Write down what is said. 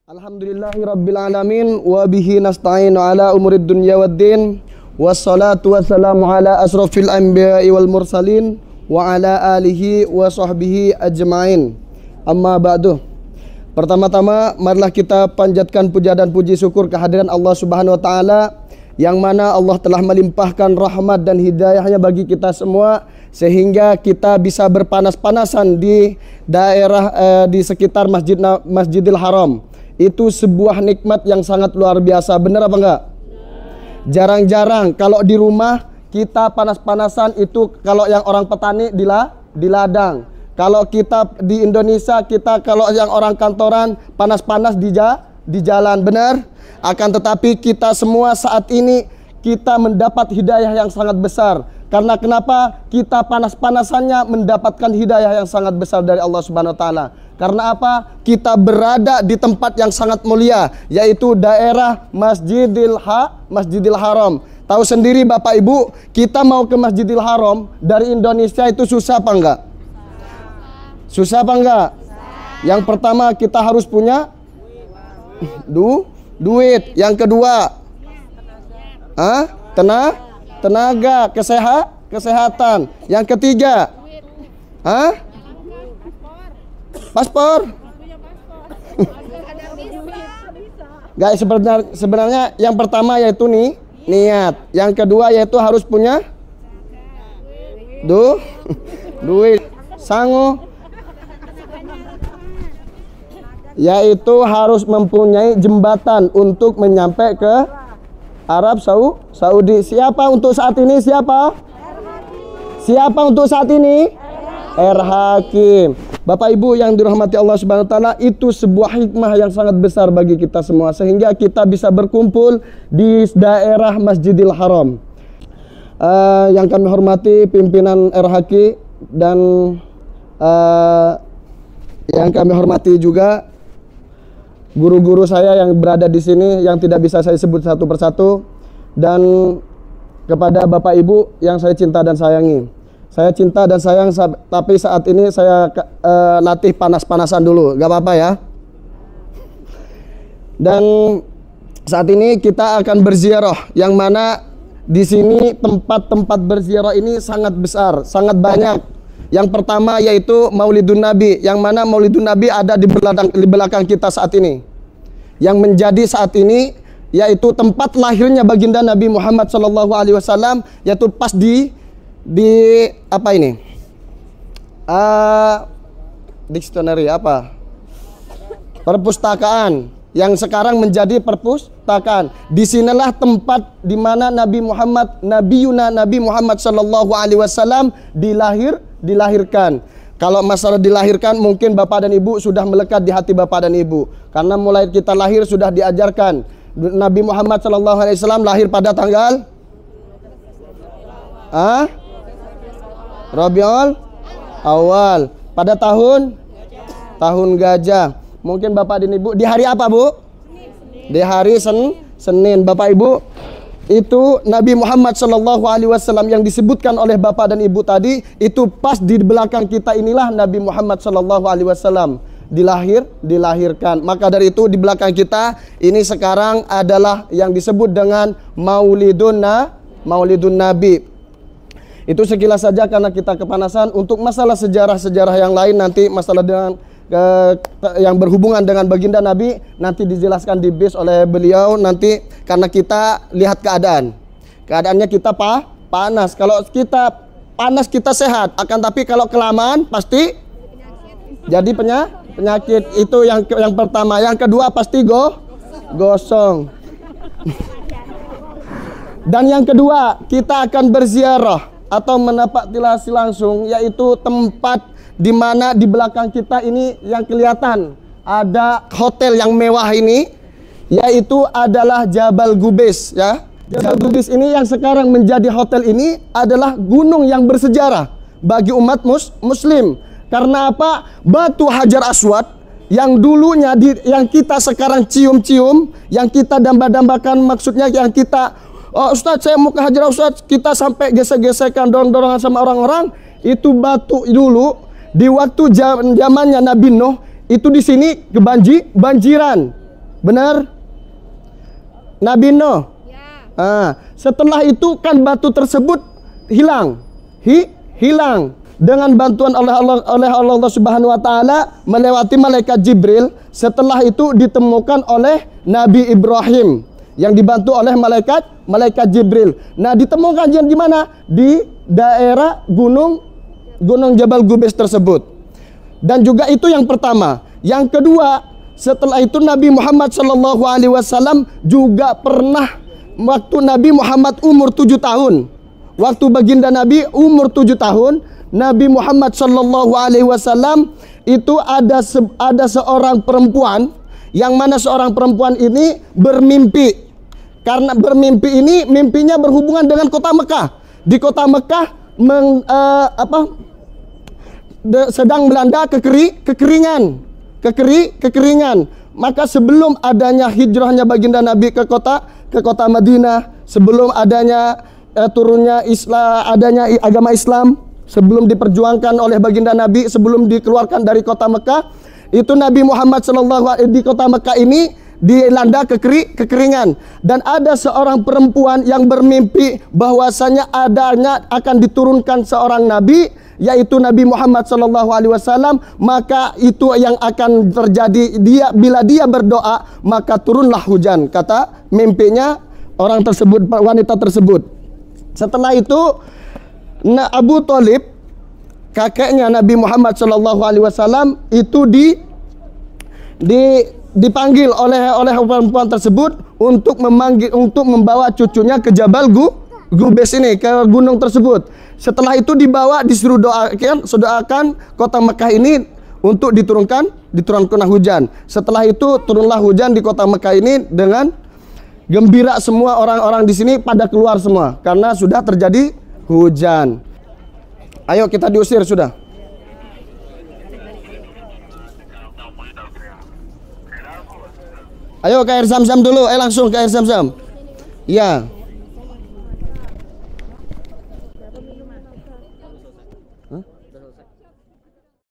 Alhamdulillahirabbil alamin wa bihi nasta'inu ala umurid dunya waddin wassalatu wassalamu ala asrofil anbiya'i wal mursalin wa ala alihi wa sahbihi ajmain. Amma ba'du. Pertama-tama marilah kita panjatkan puja dan puji syukur kehadiran Allah Subhanahu wa taala yang mana Allah telah melimpahkan rahmat dan hidayahnya bagi kita semua sehingga kita bisa berpanas-panasan di daerah di sekitar Masjidil Haram. Itu sebuah nikmat yang sangat luar biasa. Benar apa enggak? Jarang-jarang kalau di rumah kita panas-panasan itu kalau yang orang petani di ladang. Kalau kita di Indonesia kita kalau yang orang kantoran panas-panas di jalan. Benar? Akan tetapi kita semua saat ini kita mendapat hidayah yang sangat besar. Karena kenapa? Kita panas-panasannya mendapatkan hidayah yang sangat besar dari Allah Subhanahu wa taala. Karena apa? Kita berada di tempat yang sangat mulia, yaitu daerah Masjidil Haram. Tahu sendiri Bapak Ibu, kita mau ke Masjidil Haram dari Indonesia itu susah apa enggak? Susah apa enggak? Yang pertama kita harus punya duit. Yang kedua, tenaga, kesehatan. Yang ketiga, paspor. Guys, sebenarnya yang pertama yaitu niat. Yang kedua yaitu harus punya duit. Sangu yaitu harus mempunyai jembatan untuk menyampai ke Arab Saudi. Siapa untuk saat ini? Siapa untuk saat ini? Hakim. Bapak Ibu yang dirahmati Allah Subhanahu wa taala, itu sebuah hikmah yang sangat besar bagi kita semua sehingga kita bisa berkumpul di daerah Masjidil Haram. Yang kami hormati pimpinan RHQ dan yang kami hormati juga guru-guru saya yang berada di sini yang tidak bisa saya sebut satu persatu, dan kepada Bapak Ibu yang saya cinta dan sayangi. Saya cinta dan sayang, tapi saat ini saya latih panas-panasan dulu, gak apa-apa ya. Dan saat ini kita akan berziarah, yang mana di sini tempat-tempat berziarah ini sangat besar, sangat banyak. Yang pertama yaitu Maulidun Nabi, yang mana Maulidun Nabi ada di belakang kita saat ini. Yang menjadi saat ini yaitu tempat lahirnya baginda Nabi Muhammad SAW, yaitu pas di apa ini? Dictionary apa? Perpustakaan yang sekarang menjadi perpustakaan. Disinilah tempat di mana Nabi Muhammad SAW dilahirkan. Kalau masalah dilahirkan mungkin Bapak dan Ibu sudah melekat di hati Bapak dan Ibu, karena mulai kita lahir sudah diajarkan. Nabi Muhammad SAW lahir pada tanggal Rabiul Awal, pada tahun gajah. Mungkin Bapak dan Ibu di hari apa, Bu? Di hari Senin. Bapak Ibu, itu Nabi Muhammad SAW yang disebutkan oleh Bapak dan Ibu tadi, itu pas di belakang kita inilah Nabi Muhammad SAW dilahirkan. Maka dari itu di belakang kita ini sekarang adalah yang disebut dengan Maulidun Nabi. Itu sekilas saja karena kita kepanasan. Untuk masalah sejarah-sejarah yang lain nanti, masalah dengan yang berhubungan dengan baginda Nabi nanti dijelaskan di bis oleh beliau nanti, karena kita lihat keadaannya kita panas. Kalau kita panas kita sehat, akan tapi kalau kelamaan pasti jadi penyakit. Itu yang pertama. Yang kedua pasti gosong. Dan yang kedua kita akan berziarah atau menapaktilasi langsung, yaitu tempat di mana di belakang kita ini yang kelihatan ada hotel yang mewah ini, yaitu adalah Jabal Gubais ya. Jabal Gubais ini yang sekarang menjadi hotel ini adalah gunung yang bersejarah bagi umat muslim. Karena apa? Batu Hajar Aswad yang dulunya yang kita sekarang cium-cium, yang kita damba-dambakan, maksudnya yang kita, oh Ustadz saya mau ke Hajar Aswad, kita sampai gesek-gesekan, dorong-dorongan sama orang-orang, itu batu dulu di waktu zamannya Nabi Nuh, itu di sini banjiran. Benar? Nabi Nuh. Setelah itu kan batu tersebut hilang. Hilang dengan bantuan oleh Allah Subhanahu wa taala melewati malaikat Jibril. Setelah itu ditemukan oleh Nabi Ibrahim yang dibantu oleh malaikat Jibril. Nah, ditemukan di mana? Di daerah gunung Jabal Gubais tersebut. Dan juga itu yang pertama. Yang kedua, setelah itu Nabi Muhammad SAW juga pernah, waktu Nabi Muhammad umur 7 tahun, waktu baginda Nabi umur 7 tahun, Nabi Muhammad SAW itu ada seorang perempuan, yang mana seorang perempuan ini bermimpi. Karena bermimpi ini, mimpinya berhubungan dengan kota Mekah. Di kota Mekah sedang melanda kekeringan. Maka sebelum adanya hijrahnya baginda Nabi ke kota Madinah, sebelum adanya turunnya adanya agama Islam, sebelum diperjuangkan oleh baginda Nabi, sebelum dikeluarkan dari kota Mekah, itu Nabi Muhammad di kota Mekah ini dilanda kekeringan. Dan ada seorang perempuan yang bermimpi bahwasanya akan diturunkan seorang nabi, yaitu Nabi Muhammad SAW. Maka itu yang akan terjadi, bila dia berdoa maka turunlah hujan, kata mimpinya orang tersebut, wanita tersebut. Setelah itu Abu Thalib, kakeknya Nabi Muhammad SAW, itu dipanggil oleh perempuan tersebut untuk membawa cucunya ke Jabal Gubais ini, ke gunung tersebut. Setelah itu disuruh doakan kota Mekah ini untuk diturunkan hujan. Setelah itu turunlah hujan di kota Mekah ini dengan gembira, semua orang-orang di sini pada keluar semua karena sudah terjadi hujan. Ayo kita diusir sudah. Ayo ke air Zam-Zam dulu, langsung ke air Zam-Zam. Ya.